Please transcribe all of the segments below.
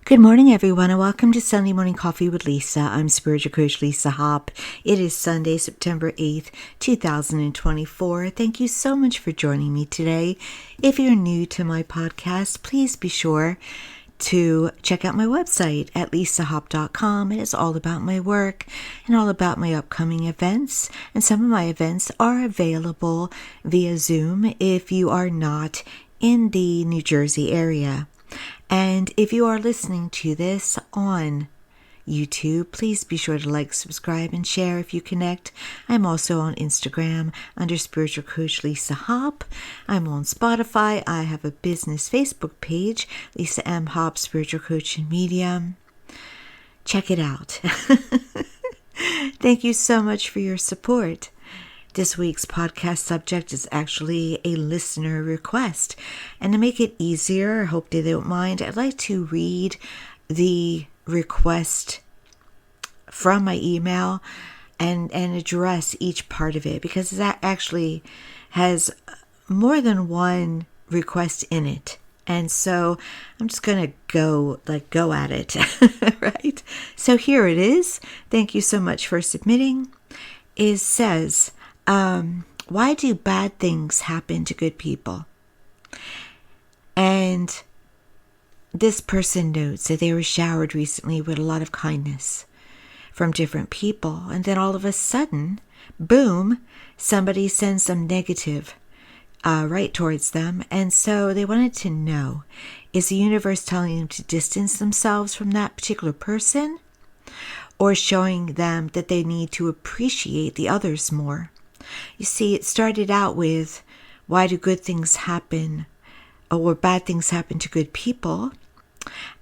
Good morning, everyone, and welcome to Sunday Morning Coffee with Lisa. I'm Spiritual Coach Lisa Hopp. It is Sunday, September 8th, 2024. Thank you so much for joining me today. If you're new to my podcast, please be sure to check out my website at lisahopp.com. It is all about my work and all about my upcoming events. And some of my events are available via Zoom if you are not in the New Jersey area. And if you are listening to this on YouTube, please be sure to like, subscribe, and share if you connect. I'm also on Instagram under Spiritual Coach Lisa Hopp. I'm on Spotify. I have a business Facebook page, Lisa M. Hopp, Spiritual Coach and Medium. Check it out. Thank you so much for your support. This week's podcast subject is actually a listener request. And to make it easier, I hope they don't mind, I'd like to read the request from my email and address each part of it, because that actually has more than one request in it. And so I'm just going to go at it, right? So here it is. Thank you so much for submitting. It says, why do bad things happen to good people? And this person notes that they were showered recently with a lot of kindness from different people. And then all of a sudden, boom, somebody sends some negative right towards them. And so they wanted to know, is the universe telling them to distance themselves from that particular person, or showing them that they need to appreciate the others more? You see, it started out with, why do good things happen or bad things happen to good people?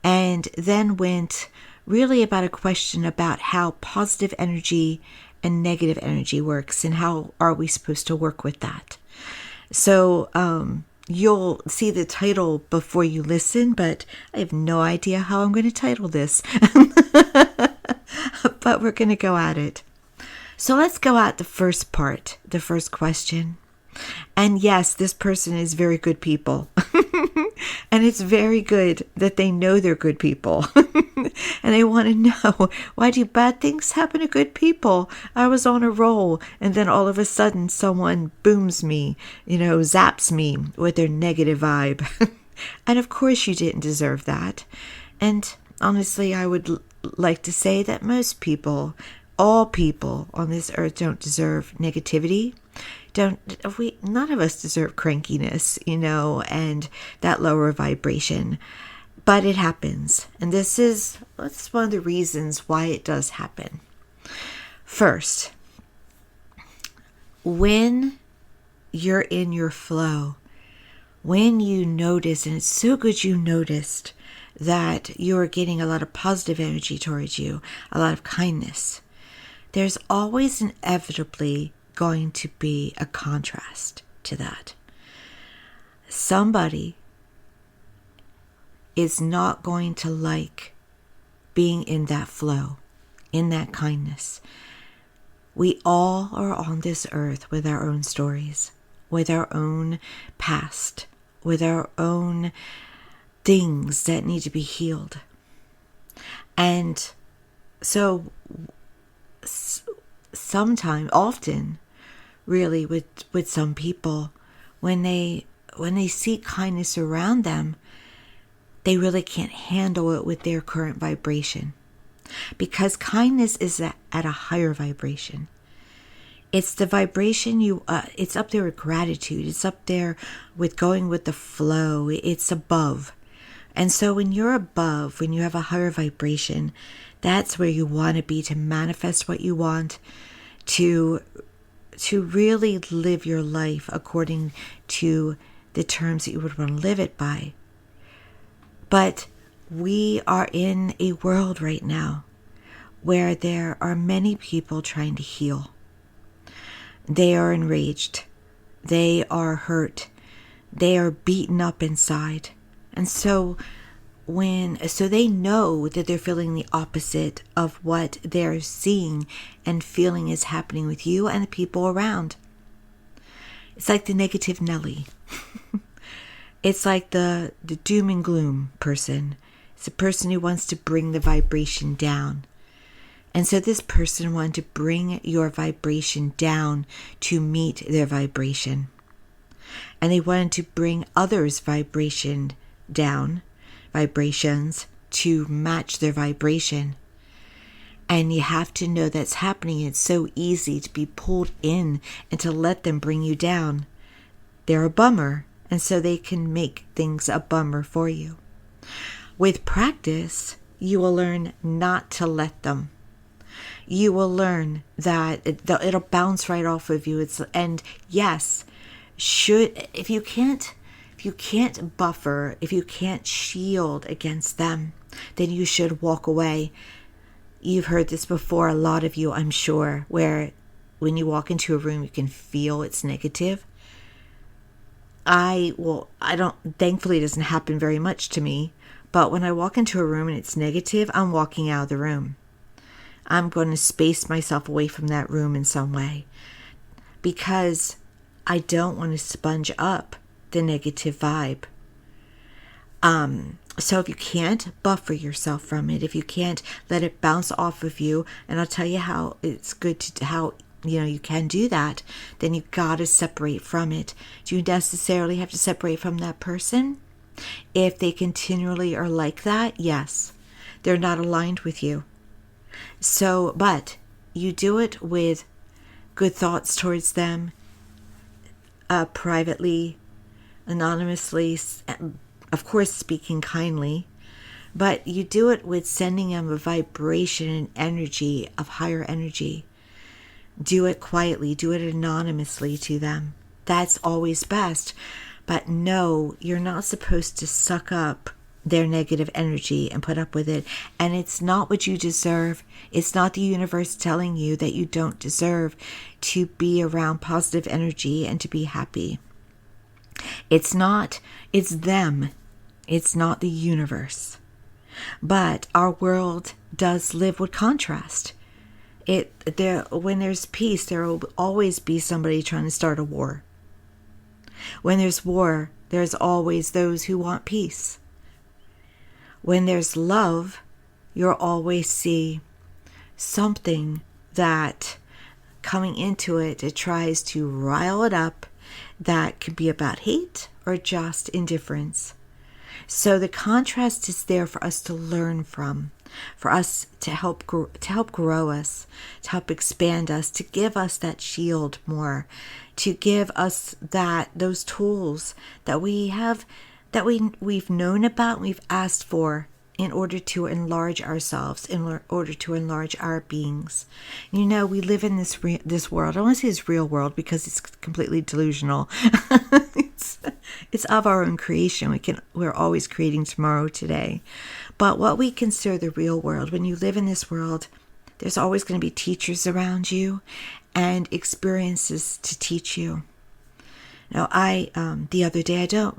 And then went really about a question about how positive energy and negative energy works and how are we supposed to work with that. So you'll see the title before you listen, but I have no idea how I'm going to title this. But we're going to go at it. So let's go at the first part, the first question. And yes, this person is very good people. And it's very good that they know they're good people. And they want to know, why do bad things happen to good people? I was on a roll, and then all of a sudden someone booms me, zaps me with their negative vibe. And of course you didn't deserve that. And honestly, I would like to say that most people, all people on this earth, don't deserve negativity. None of us deserve crankiness, and that lower vibration. But it happens. And that's one of the reasons why it does happen. First, when you're in your flow, when you notice, and it's so good you noticed that you're getting a lot of positive energy towards you, a lot of kindness, there's always inevitably going to be a contrast to that. Somebody is not going to like being in that flow, in that kindness. We all are on this earth with our own stories, with our own past, with our own things that need to be healed. And so often, really, with some people, when they see kindness around them, they really can't handle it with their current vibration, because kindness is at a higher vibration. It's the vibration it's up there with gratitude. It's up there with going with the flow. It's above. And so when you're above, when you have a higher vibration, that's where you want to be, to manifest what you want, to really live your life according to the terms that you would want to live it by. But we are in a world right now where there are many people trying to heal. They are enraged. They are hurt. They are beaten up inside. And so they know that they're feeling the opposite of what they're seeing and feeling is happening with you and the people around. It's like the negative Nelly. It's like the doom and gloom person. It's a person who wants to bring the vibration down. And so this person wanted to bring your vibration down to meet their vibration. And they wanted to bring others' vibration down, vibrations, to match their vibration. And you have to know that's happening. It's so easy to be pulled in and to let them bring you down. They're a bummer, and so they can make things a bummer for you. With practice, you will learn not to let them. You will learn that it'll bounce right off of you. And yes, if you can't buffer, if you can't shield against them, then you should walk away. You've heard this before, a lot of you, I'm sure, where when you walk into a room, you can feel it's negative. Thankfully it doesn't happen very much to me, but when I walk into a room and it's negative, I'm walking out of the room. I'm going to space myself away from that room in some way because I don't want to sponge up the negative vibe. So if you can't buffer yourself from it, if you can't let it bounce off of you, and I'll tell you how it's good to, how, you can do that, then you got to separate from it. Do you necessarily have to separate from that person? If they continually are like that, yes, they're not aligned with you. So, but you do it with good thoughts towards them, privately, anonymously, of course, speaking kindly, but you do it with sending them a vibration and energy of higher energy. Do it quietly, do it anonymously to them. That's always best. But no, you're not supposed to suck up their negative energy and put up with it. And it's not what you deserve. It's not the universe telling you that you don't deserve to be around positive energy and to be happy. It's them. It's not the universe. But our world does live with contrast. When there's peace, there will always be somebody trying to start a war. When there's war, there's always those who want peace. When there's love, you'll always see something that coming into it tries to rile it up, that could be about hate or just indifference. So the contrast is there for us to learn from, for us to help grow us, to help expand us, to give us that shield more, to give us those tools that we have, that we've known about, we've asked for, in order to enlarge ourselves, in order to enlarge our beings. We live in this world. I don't want to say this real world because it's completely delusional. It's of our own creation. We're always creating tomorrow, today. But what we consider the real world, when you live in this world, there's always going to be teachers around you and experiences to teach you. Now, the other day, I don't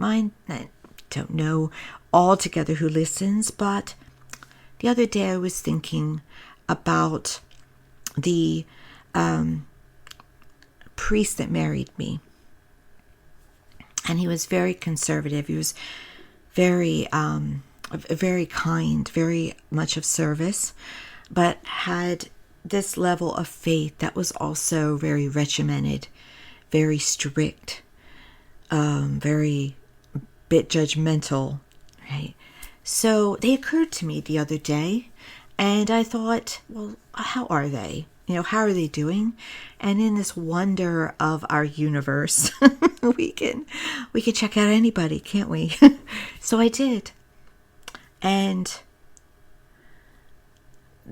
know altogether who listens, but the other day I was thinking about the priest that married me. And he was very conservative. He was very kind, very much of service, but had this level of faith that was also very regimented, very strict, very bit judgmental, right? So they occurred to me the other day, and I thought, well, how are they? How are they doing? And in this wonder of our universe, we can check out anybody, can't we? So I did. And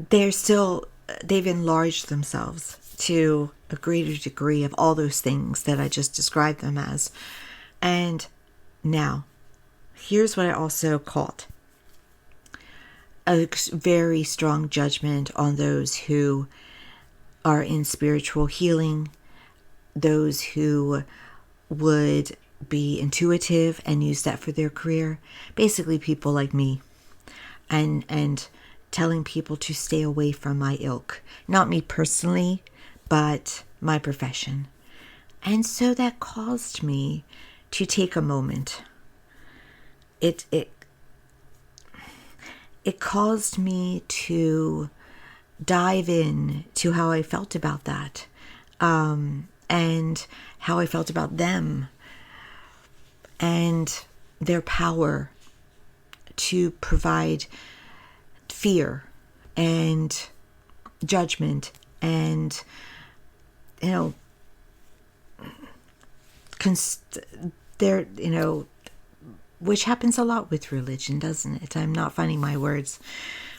they've enlarged themselves to a greater degree of all those things that I just described them as. And now, here's what I also caught. A very strong judgment on those who are in spiritual healing, those who would be intuitive and use that for their career. Basically, people like me. And telling people to stay away from my ilk. Not me personally, but my profession. And so that caused me to take a moment. it caused me to dive in to how I felt about that, and how I felt about them and their power to provide fear and judgment and, which happens a lot with religion, doesn't it? I'm not finding my words.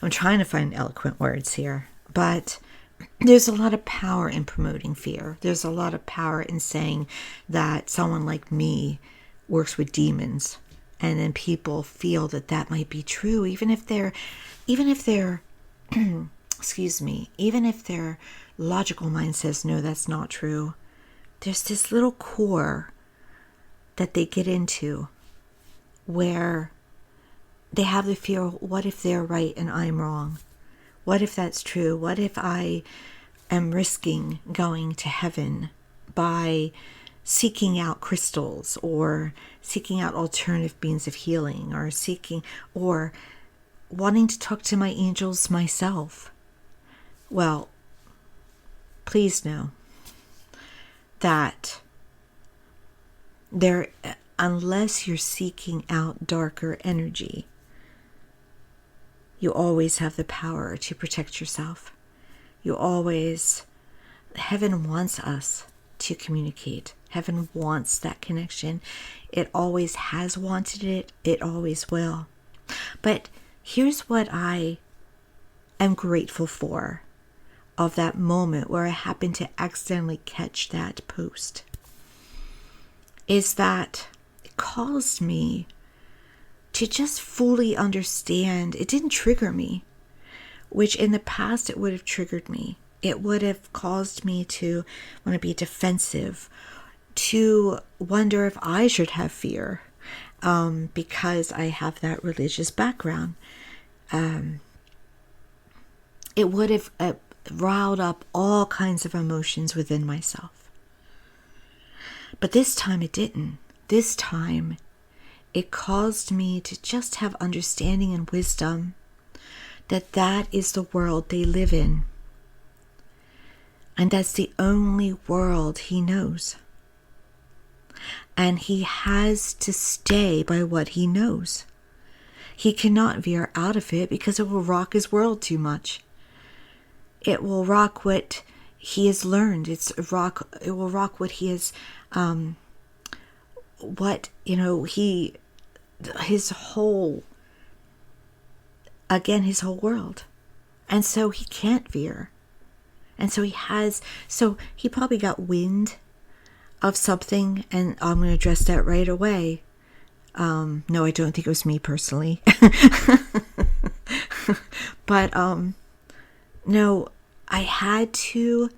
I'm trying to find eloquent words here. But there's a lot of power in promoting fear. There's a lot of power in saying that someone like me works with demons. And then people feel that that might be true, even if they're, excuse me, even if their logical mind says, no, that's not true. There's this little core that they get into where they have the fear, what if they're right and I'm wrong? What if that's true? What if I am risking going to heaven by seeking out crystals or seeking out alternative means of healing or wanting to talk to my angels myself? Well, please know that unless you're seeking out darker energy, you always have the power to protect yourself. Heaven wants us to communicate. Heaven wants that connection. It always has wanted it. It always will. But here's what I am grateful for of that moment where I happened to accidentally catch that post, is that it caused me to just fully understand. It didn't trigger me, which in the past it would have triggered me. It would have caused me to want to be defensive, to wonder if I should have fear, because I have that religious background. It would have riled up all kinds of emotions within myself. But this time it didn't. This time it caused me to just have understanding and wisdom that is the world they live in. And that's the only world he knows. And he has to stay by what he knows. He cannot veer out of it because it will rock his world too much. It will rock what he has learned. It will rock what he has, his whole world. And so he can't veer. And so he probably got wind of something, and I'm going to address that right away. No, I don't think it was me personally. But, no, I had to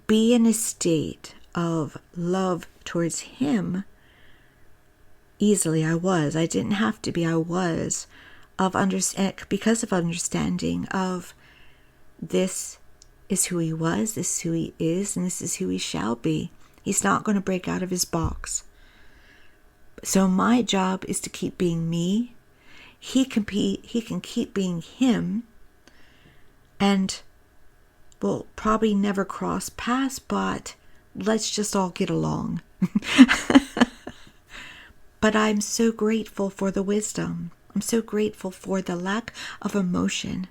be in a state of love towards him. Easily I was. I didn't have to be. I was. Because of understanding of this is who he was, this is who he is, and this is who he shall be. He's not going to break out of his box. So my job is to keep being me. He can keep being him, and we'll probably never cross paths, but let's just all get along. But I'm so grateful for the wisdom. I'm so grateful for the lack of emotion.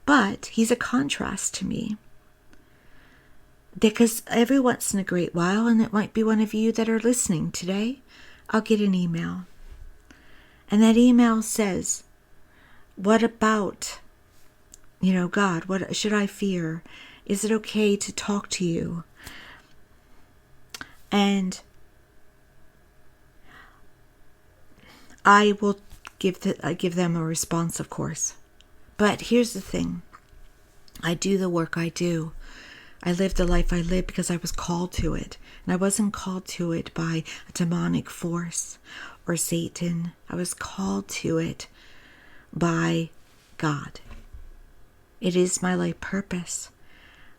But he's a contrast to me. Because every once in a great while, and it might be one of you that are listening today, I'll get an email. And that email says, what about, God, what should I fear? Is it okay to talk to you? And I will give them a response, of course. But here's the thing. I do the work I do. I live the life I live because I was called to it. And I wasn't called to it by a demonic force or Satan. I was called to it by God. It is my life purpose.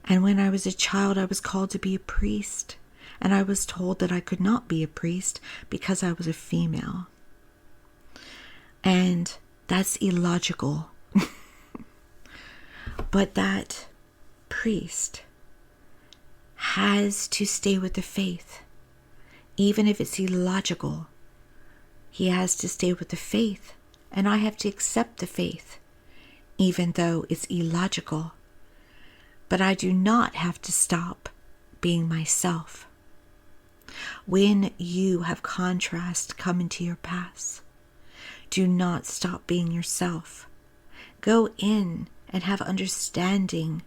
And when I was a child, I was called to be a priest. And I was told that I could not be a priest because I was a female. And that's illogical. But that priest has to stay with the faith. Even if it's illogical, he has to stay with the faith. And I have to accept the faith, even though it's illogical. But I do not have to stop being myself. When you have contrast come into your paths, do not stop being yourself. Go in and have understanding.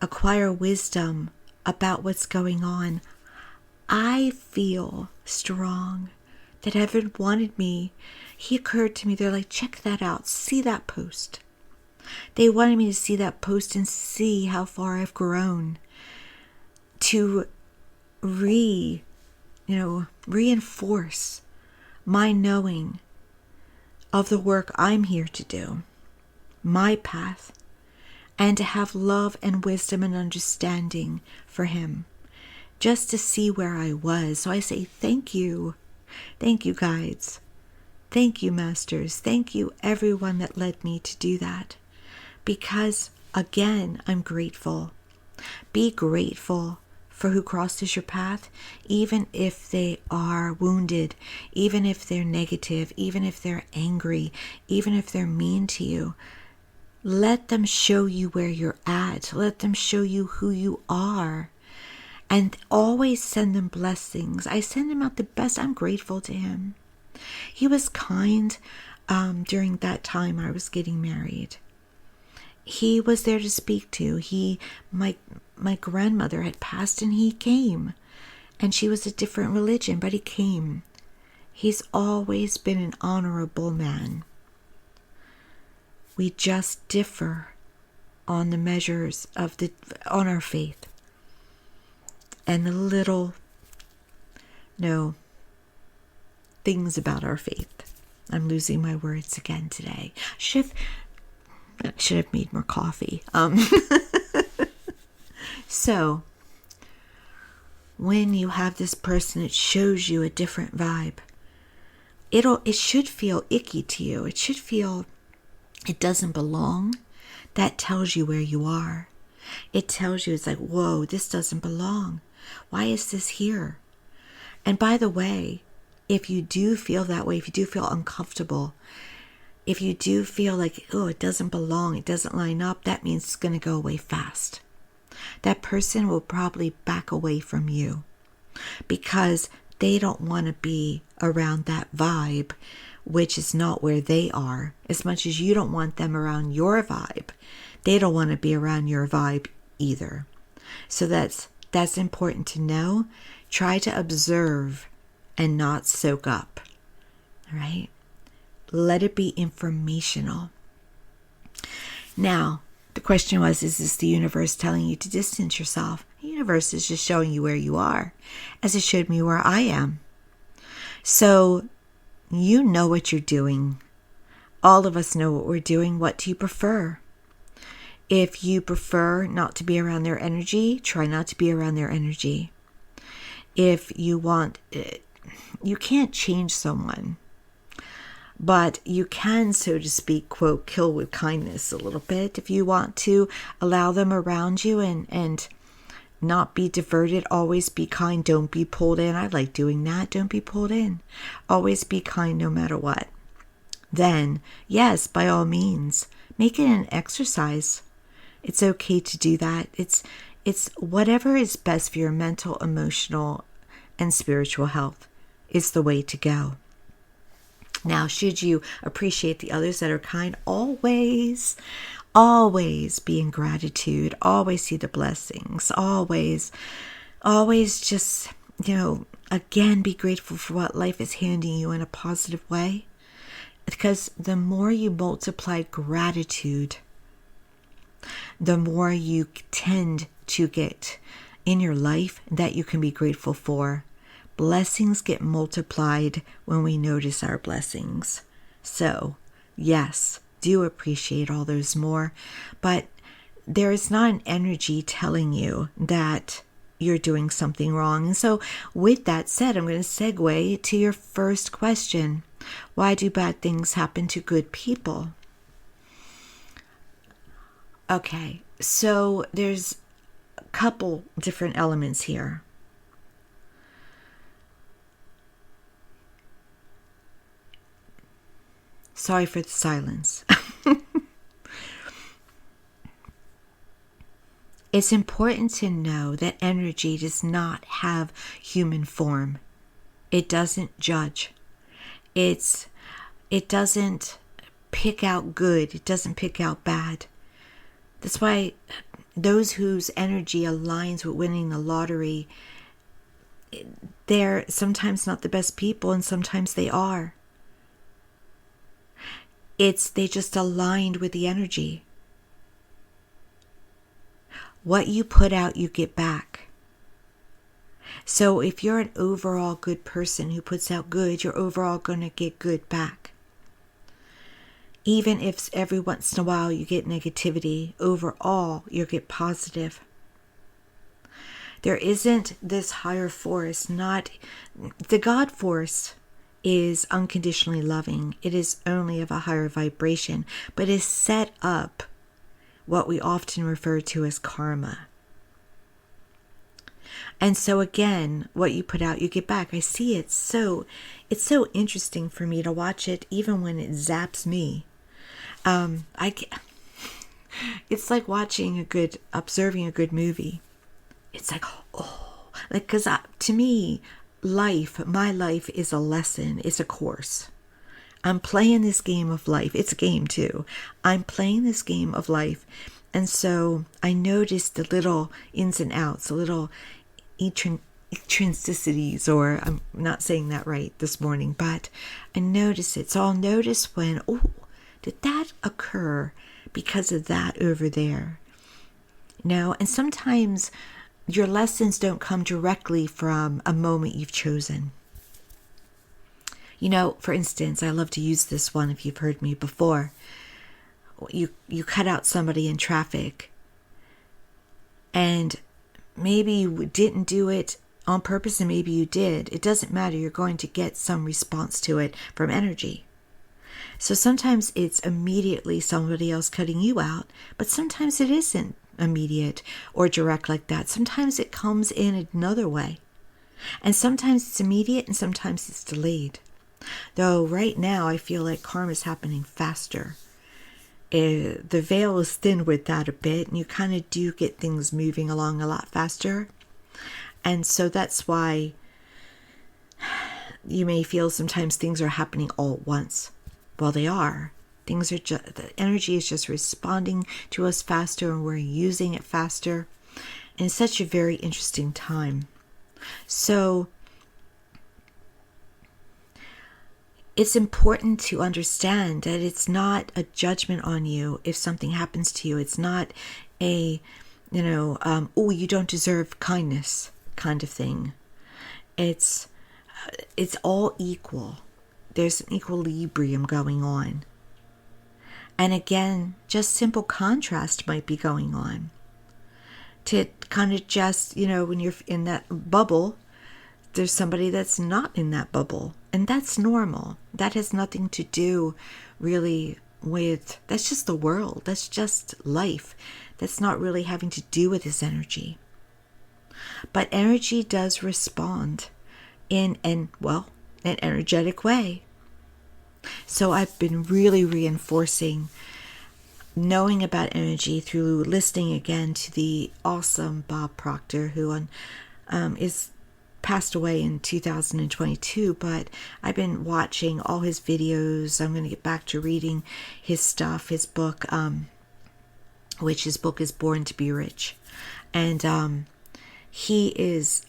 Acquire wisdom about what's going on. I feel strong that heaven wanted me. He occurred to me. They're like, check that out. See that post. They wanted me to see that post and see how far I've grown. To reinforce my knowing of the work I'm here to do, my path, and to have love and wisdom and understanding for him, just to see where I was. So I say thank you. Thank you, guides. Thank you, masters. Thank you, everyone that led me to do that. Because, again, I'm grateful. Be grateful for who crosses your path, even if they are wounded, even if they're negative, even if they're angry, even if they're mean to you. Let them show you where you're at. Let them show you who you are. And always send them blessings. I send him out the best. I'm grateful to him. He was kind during that time I was getting married. He was there to speak to. My grandmother had passed and he came. And she was a different religion, but he came. He's always been an honorable man. We just differ on the measures of on our faith. And the little, things about our faith. I'm losing my words again today. I should have made more coffee. So, when you have this person, it shows you a different vibe. It should feel icky to you. It should feel it doesn't belong. That tells you where you are. It tells you, it's like, whoa, this doesn't belong. Why is this here? And by the way, if you do feel that way, if you do feel uncomfortable, if you do feel like, oh, it doesn't belong, it doesn't line up, that means it's going to go away fast. That person will probably back away from you because they don't want to be around that vibe, which is not where they are. As much as you don't want them around your vibe, they don't want to be around your vibe either. So that's important to know. Try to observe and not soak up. All right? Let it be informational. Now, the question was, is this the universe telling you to distance yourself? The universe is just showing you where you are, as it showed me where I am. So, you know what you're doing. All of us know what we're doing. What do you prefer? If you prefer not to be around their energy, try not to be around their energy. If you want, you can't change someone, but you can, so to speak, quote, kill with kindness a little bit. If you want to allow them around you and not be diverted, always be kind, don't be pulled in. I like doing that. Don't be pulled in. Always be kind no matter what. Then, yes, by all means, make it an exercise. It's okay to do that. It's whatever is best for your mental, emotional, and spiritual health is the way to go. Now, should you appreciate the others that are kind? Always be in gratitude. Always see the blessings. Always just, again, be grateful for what life is handing you in a positive way. Because the more you multiply gratitude, the more you tend to get in your life that you can be grateful for. Blessings get multiplied when we notice our blessings. So, yes, do appreciate all those more. But there is not an energy telling you that you're doing something wrong. And so, with that said, I'm going to segue to your first question. Why do bad things happen to good people? Okay, so there's a couple different elements here. Sorry for the silence. It's important to know that energy does not have human form. It doesn't judge. It doesn't pick out good. It doesn't pick out bad. That's why those whose energy aligns with winning the lottery, they're sometimes not the best people, and sometimes they are. They just aligned with the energy. What you put out, you get back. So if you're an overall good person who puts out good, you're overall going to get good back. Even if every once in a while you get negativity, overall you'll get positive. There isn't this higher force, not the God force is unconditionally loving. It is only of a higher vibration, but is set up what we often refer to as karma. And so again, what you put out, you get back. I see it. It's so interesting for me to watch it, even when it zaps me. It's like observing a good movie. It's like, because to me, my life is a lesson. It's a course. I'm playing this game of life. It's a game too. I'm playing this game of life. And so I noticed the little ins and outs, the little eccentricities, or I'm not saying that right this morning, but I notice it. So I'll notice when, did that occur because of that over there? And sometimes your lessons don't come directly from a moment you've chosen. For instance, I love to use this one if you've heard me before. You cut out somebody in traffic, and maybe you didn't do it on purpose, and maybe you did. It doesn't matter. You're going to get some response to it from energy. So sometimes it's immediately somebody else cutting you out, but sometimes it isn't immediate or direct like that. Sometimes it comes in another way. And sometimes it's immediate and sometimes it's delayed. Though right now I feel like karma is happening faster. The veil is thin with that a bit, and you kind of do get things moving along a lot faster. And so that's why you may feel sometimes things are happening all at once. Well, they are. The energy is just responding to us faster, and we're using it faster. And it's such a very interesting time. So it's important to understand that it's not a judgment on you if something happens to you. It's not you don't deserve kindness kind of thing. It's all equal. There's an equilibrium going on. And again, just simple contrast might be going on. To kind of just, when you're in that bubble, there's somebody that's not in that bubble. And that's normal. That has nothing to do really with, that's just the world. That's just life. That's not really having to do with this energy. But energy does respond in an energetic way. So I've been really reinforcing knowing about energy through listening again to the awesome Bob Proctor, who is passed away in 2022, but I've been watching all his videos. I'm going to get back to reading his stuff, his book, which his book is Born to Be Rich. And he's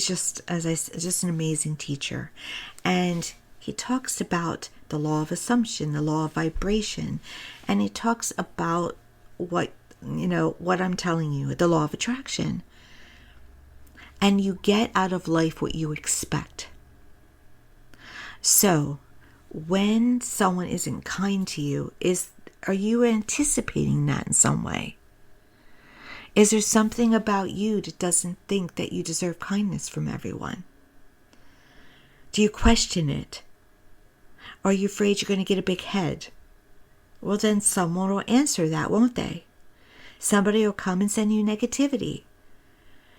just, as I said, just an amazing teacher. And he talks about the law of assumption, the law of vibration, and he talks about what I'm telling you, the law of attraction. And you get out of life what you expect. So when someone isn't kind to you, are you anticipating that in some way? Is there something about you that doesn't think that you deserve kindness from everyone? Do you question it? Or are you afraid you're going to get a big head? well, then someone will answer that, won't they? Somebody will come and send you negativity.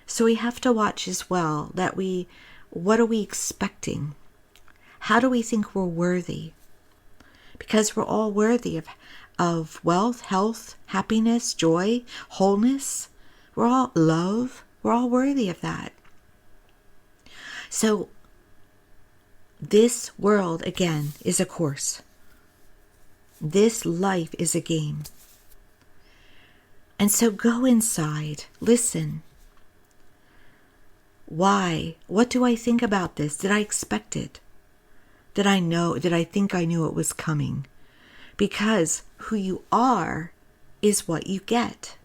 So we have to watch as well that what are we expecting? How do we think we're worthy? Because we're all worthy of wealth, health, happiness, joy, wholeness. We're all love. We're all worthy of that. So this world, again, is a course. This life is a game. And so go inside, listen. Why? What do I think about this? Did I expect it? Did I think I knew it was coming? Because who you are is what you get.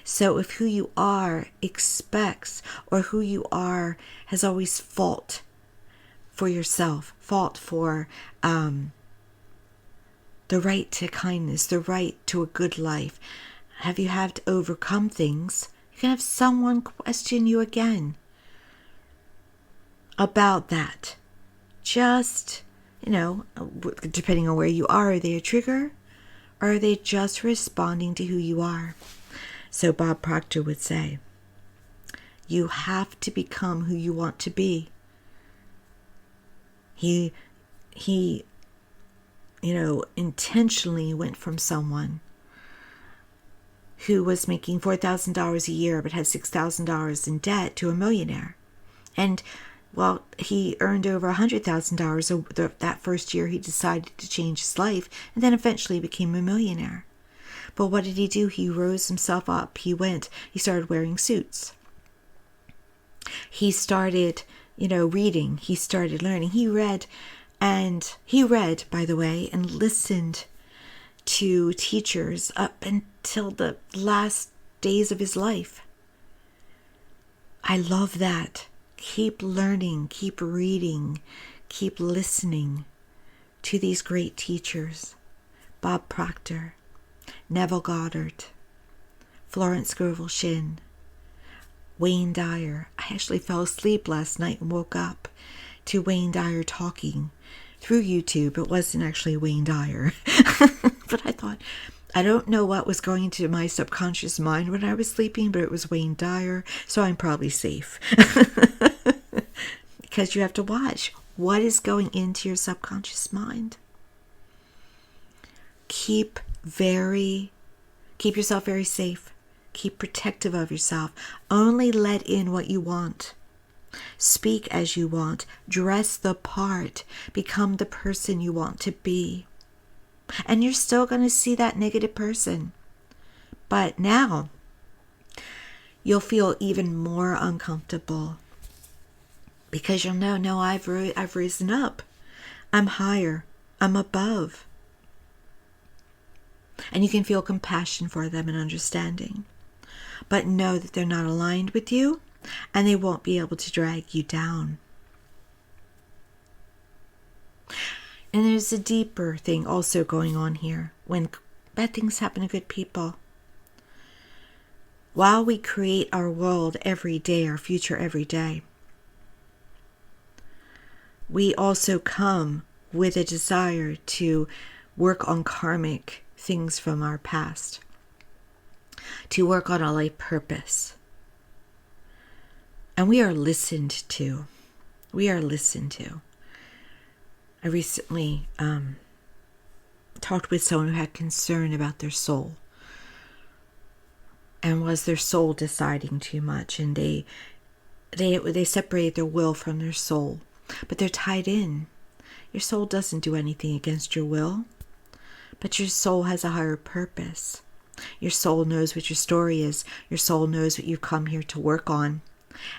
So if who you are expects, or who you are has always fought for yourself, fought for the right to kindness, the right to a good life, have you had to overcome things, you can have someone question you again about that. Just, depending on where you are they a trigger, or are they just responding to who you are? So Bob Proctor would say, you have to become who you want to be. He intentionally went from someone who was making $4,000 a year but had $6,000 in debt to a millionaire. And well, he earned over $100,000 that first year. He decided to change his life and then eventually became a millionaire. But what did he do? He rose himself up. He started wearing suits. He started, reading. He started learning. He read, by the way, and listened to teachers up until the last days of his life. I love that. Keep learning, keep reading, keep listening to these great teachers. Bob Proctor, Neville Goddard, Florence Scovel Shinn, Wayne Dyer. I actually fell asleep last night and woke up to Wayne Dyer talking through YouTube. It wasn't actually Wayne Dyer. But I thought, I don't know what was going into my subconscious mind when I was sleeping, but it was Wayne Dyer, so I'm probably safe. Because you have to watch what is going into your subconscious mind. Keep yourself very safe. Keep protective of yourself. Only let in what you want. Speak as you want. Dress the part. Become the person you want to be. And you're still going to see that negative person. But now, you'll feel even more uncomfortable. Because you'll know, no, I've risen up. I'm higher. I'm above. And you can feel compassion for them and understanding. But know that they're not aligned with you, and they won't be able to drag you down. And there's a deeper thing also going on here when bad things happen to good people. While we create our world every day, our future every day, we also come with a desire to work on karmic things from our past, to work on a life purpose. And we are listened to. We are listened to. I recently talked with someone who had concern about their soul. And was their soul deciding too much? And they separated their will from their soul. But they're tied in. Your soul doesn't do anything against your will. But your soul has a higher purpose. Your soul knows what your story is. Your soul knows what you've come here to work on.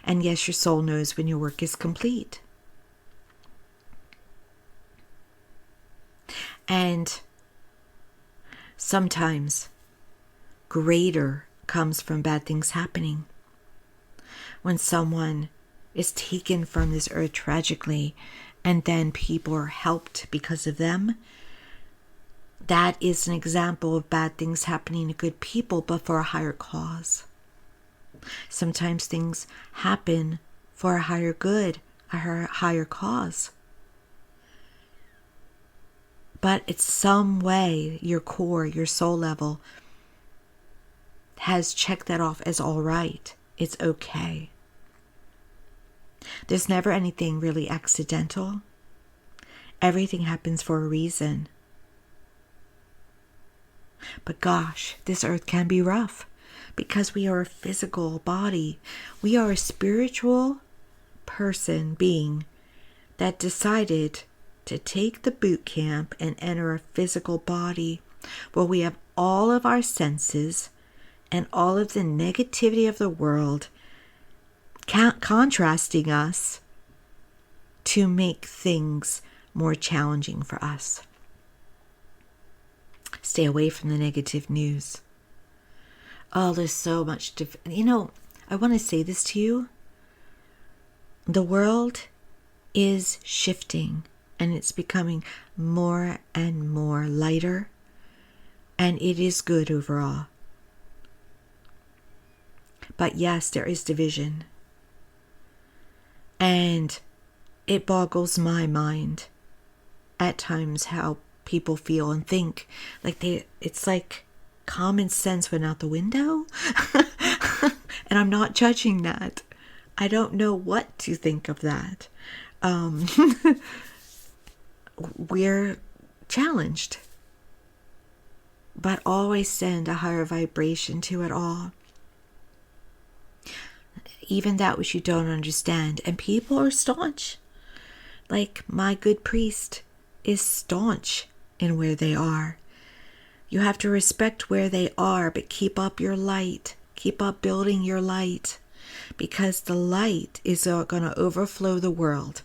And yes, your soul knows when your work is complete. And sometimes greater comes from bad things happening. When someone is taken from this earth tragically, and then people are helped because of them, that is an example of bad things happening to good people, but for a higher cause. Sometimes things happen for a higher good, a higher cause. But it's some way your core, your soul level has checked that off as all right. It's okay. There's never anything really accidental. Everything happens for a reason. But gosh, this earth can be rough because we are a physical body. We are a spiritual being that decided to take the boot camp and enter a physical body where we have all of our senses and all of the negativity of the world contrasting us to make things more challenging for us. Stay away from the negative news. Oh, there's so much I want to say this to you. The world is shifting and it's becoming more and more lighter, and it is good overall. But yes, there is division. And it boggles my mind at times how people feel and think. It's like common sense went out the window. And I'm not judging that. I don't know what to think of that. We're challenged. But always send a higher vibration to it all. Even that which you don't understand. And people are staunch. Like my good priest is staunch in where they are. You have to respect where they are, but keep up your light. Keep up building your light. Because the light is going to overflow the world.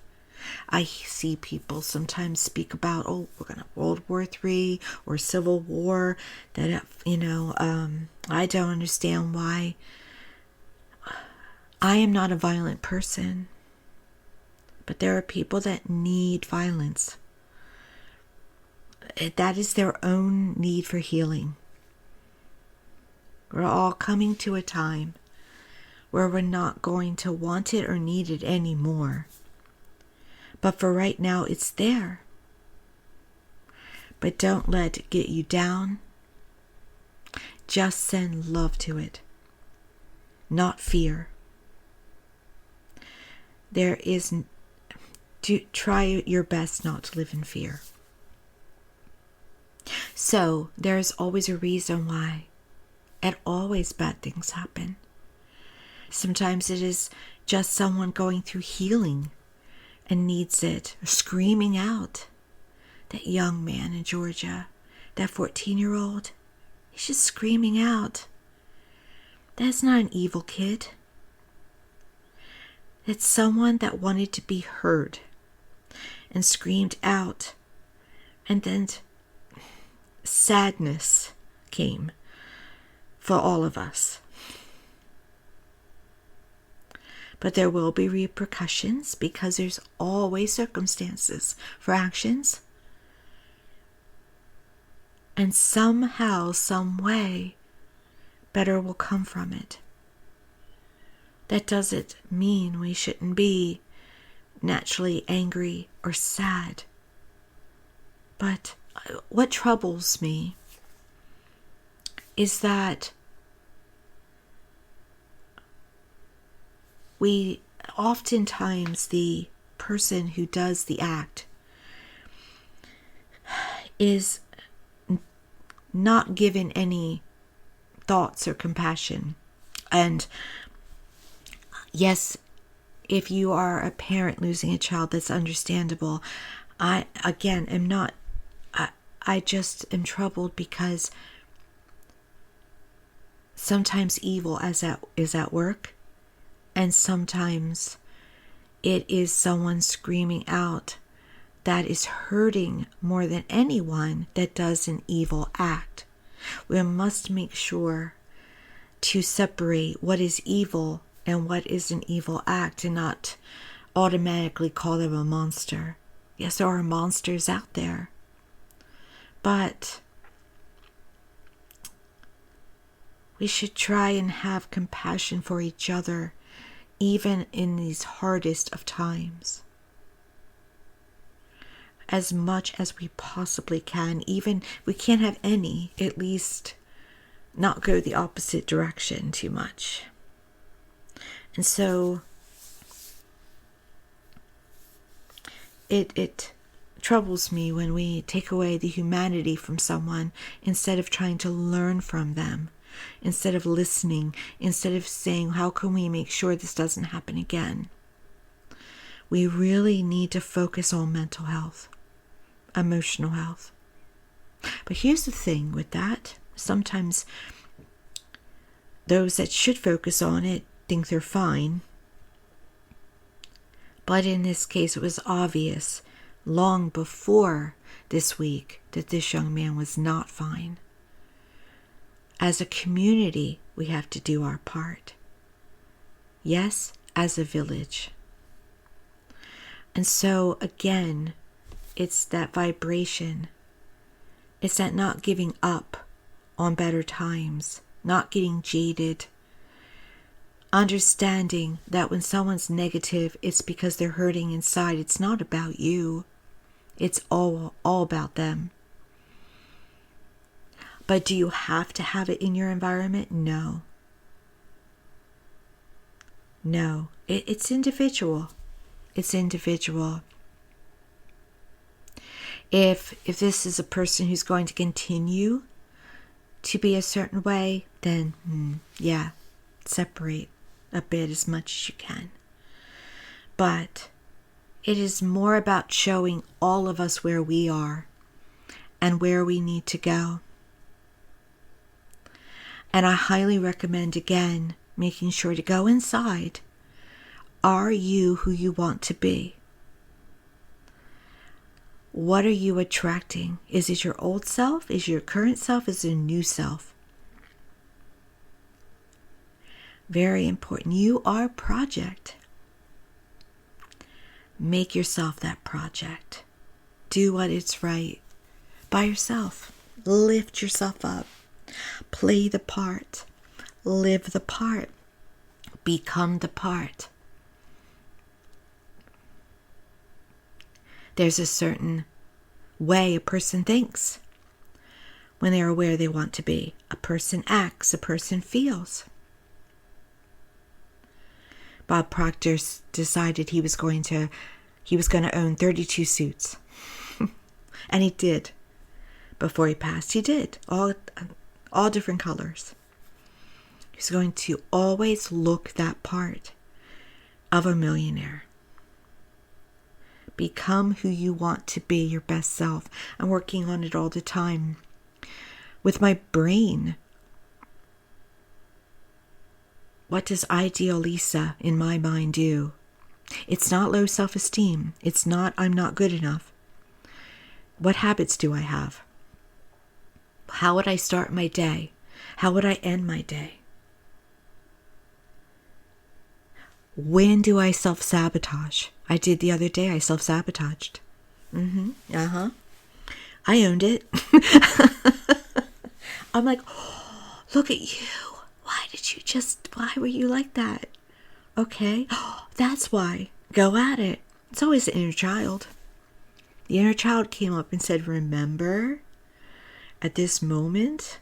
I see people sometimes speak about, we're going to World War III or Civil War. That, I don't understand why. I am not a violent person. But there are people that need violence. That is their own need for healing. We're all coming to a time where we're not going to want it or need it anymore. But for right now, it's there. But don't let it get you down. Just send love to it, not fear. Try your best not to live in fear. So there's always a reason why, and always bad things happen. Sometimes it is just someone going through healing and needs it, screaming out. That young man in Georgia, that 14-year-old, he's just screaming out. That's not an evil kid. It's someone that wanted to be heard and screamed out. And then sadness came for all of us. But there will be repercussions because there's always circumstances for actions. And somehow, some way, better will come from it. That doesn't mean we shouldn't be naturally angry or sad. But what troubles me is that oftentimes the person who does the act is not given any thoughts or compassion. And yes, if you are a parent losing a child, that's understandable. I just am troubled because sometimes evil is at work, and sometimes it is someone screaming out that is hurting more than anyone that does an evil act. We must make sure to separate what is evil and what is an evil act and not automatically call them a monster. Yes, there are monsters out there. But we should try and have compassion for each other, even in these hardest of times. as much as we possibly can. Even if we can't have any, at least not go the opposite direction too much. And so it troubles me when we take away the humanity from someone instead of trying to learn from them, instead of listening, instead of saying, how can we make sure this doesn't happen again? We really need to focus on mental health, emotional health. But here's the thing with that. Sometimes those that should focus on it think they're fine. But in this case, it was obvious long before this week that this young man was not fine. As a community, we have to do our part. Yes, as a village. And so, again, it's that vibration. It's that not giving up on better times, not getting jaded. Understanding that when someone's negative, it's because they're hurting inside. It's not about you. It's all about them. But do you have to have it in your environment? No. No. It's individual. It's individual. If this is a person who's going to continue to be a certain way, then yeah, separate a bit as much as you can. But it is more about showing all of us where we are and where we need to go. And I highly recommend, again, making sure to go inside. Are you who you want to be? What are you attracting? Is it your old self? Is it your current self? Is it a new self? Very important. You are a project. Make yourself that project. Do what is right by yourself. Lift yourself up. Play the part. Live the part. Become the part. There's a certain way a person thinks when they are where they want to be. A person acts, a person feels. Bob Proctor decided he was going to own 32 suits. And he did. Before he passed, he did. All different colors. He's going to always look that part of a millionaire. Become who you want to be, your best self. I'm working on it all the time. With my brain. What does ideal Lisa in my mind do? It's not low self-esteem. It's not I'm not good enough. What habits do I have? How would I start my day? How would I end my day? When do I self-sabotage? I did the other day. I self-sabotaged. I owned it. I'm like, oh, look at you. Why were you like that? Okay, that's why. Go at it. It's always the inner child. The inner child came up and said, remember, at this moment,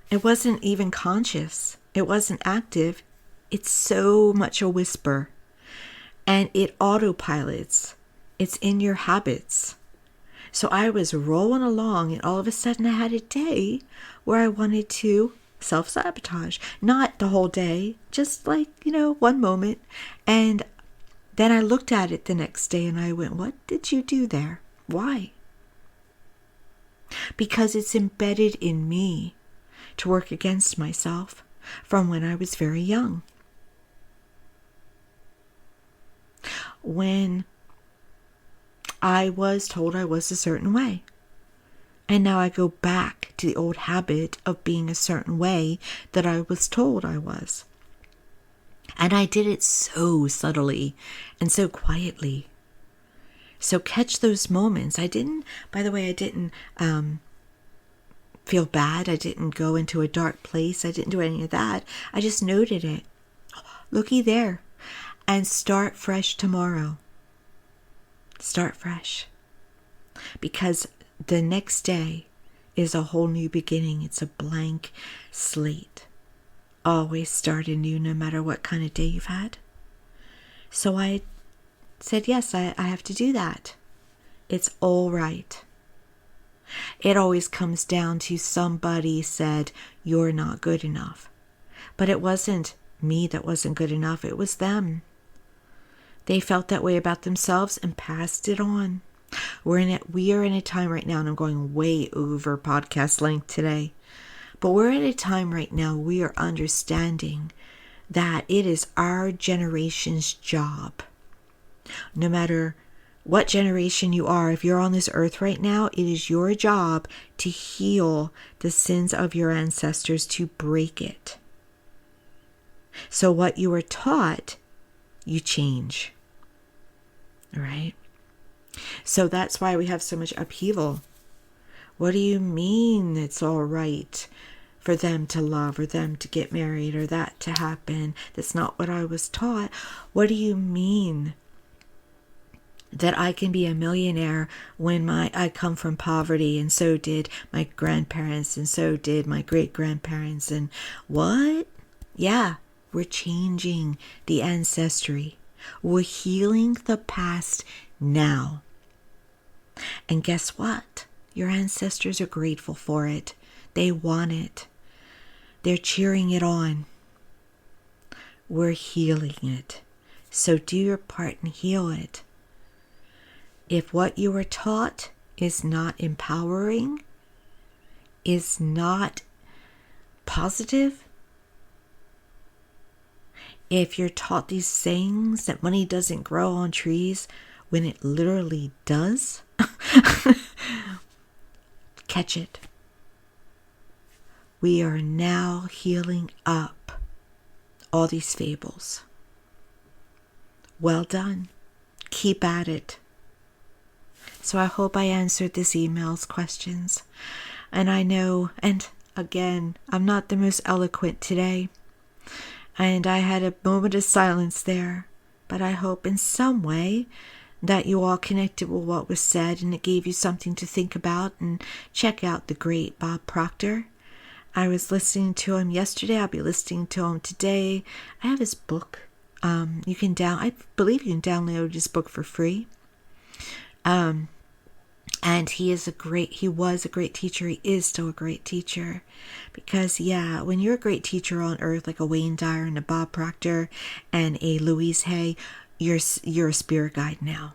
it wasn't even conscious. It wasn't active. It's so much a whisper. And it autopilots. It's in your habits. So I was rolling along, and all of a sudden I had a day where I wanted to self-sabotage. Not the whole day, just like, 1 moment. And then I looked at it the next day and I went, what did you do there? Why? Because it's embedded in me to work against myself from when I was very young. When I was told I was a certain way. And now I go back to the old habit of being a certain way that I was told I was. And I did it so subtly and so quietly. So catch those moments. I didn't feel bad. I didn't go into a dark place. I didn't do any of that. I just noted it. Looky there. And start fresh tomorrow. Start fresh. because the next day is a whole new beginning. It's a blank slate. Always start anew, no matter what kind of day you've had. So I said, yes, I have to do that. It's all right. It always comes down to somebody said, you're not good enough. But it wasn't me that wasn't good enough. It was them. They felt that way about themselves and passed it on. We are in a time right now, and I'm going way over podcast length today, but we're at a time right now we are understanding that it is our generation's job. No matter what generation you are, if you're on this earth right now, it is your job to heal the sins of your ancestors, to break it. So what you were taught, you change. All right? So that's why we have so much upheaval. What do you mean it's all right for them to love or them to get married or that to happen? That's not what I was taught. What do you mean that I can be a millionaire when I come from poverty, and so did my grandparents, and so did my great-grandparents, and what? Yeah, we're changing the ancestry. We're healing the past now. And guess what? Your ancestors are grateful for it. They want it. They're cheering it on. We're healing it. So do your part and heal it. If what you were taught is not empowering, is not positive, if you're taught these sayings that money doesn't grow on trees when it literally does, catch it. We are now healing up all these fables. Well done. Keep at it. So I hope I answered this email's questions. And I know, and again, I'm not the most eloquent today. And I had a moment of silence there. But I hope in some way that you all connected with what was said and it gave you something to think about. And check out the great Bob Proctor. I was listening to him yesterday. I'll be listening to him today. I have his book. I believe you can download his book for free. And he was a great teacher. He is still a great teacher. Because, yeah, when you're a great teacher on earth, like a Wayne Dyer and a Bob Proctor and a Louise Hay, you're a spirit guide now.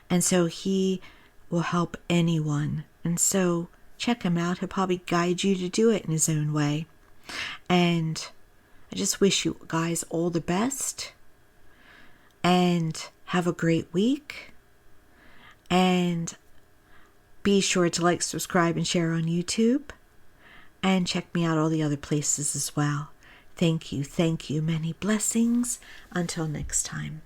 And so he will help anyone. And so check him out. He'll probably guide you to do it in his own way. And I just wish you guys all the best. And have a great week. And be sure to like, subscribe, and share on YouTube. And check me out all the other places as well. Thank you. Many blessings. Until next time.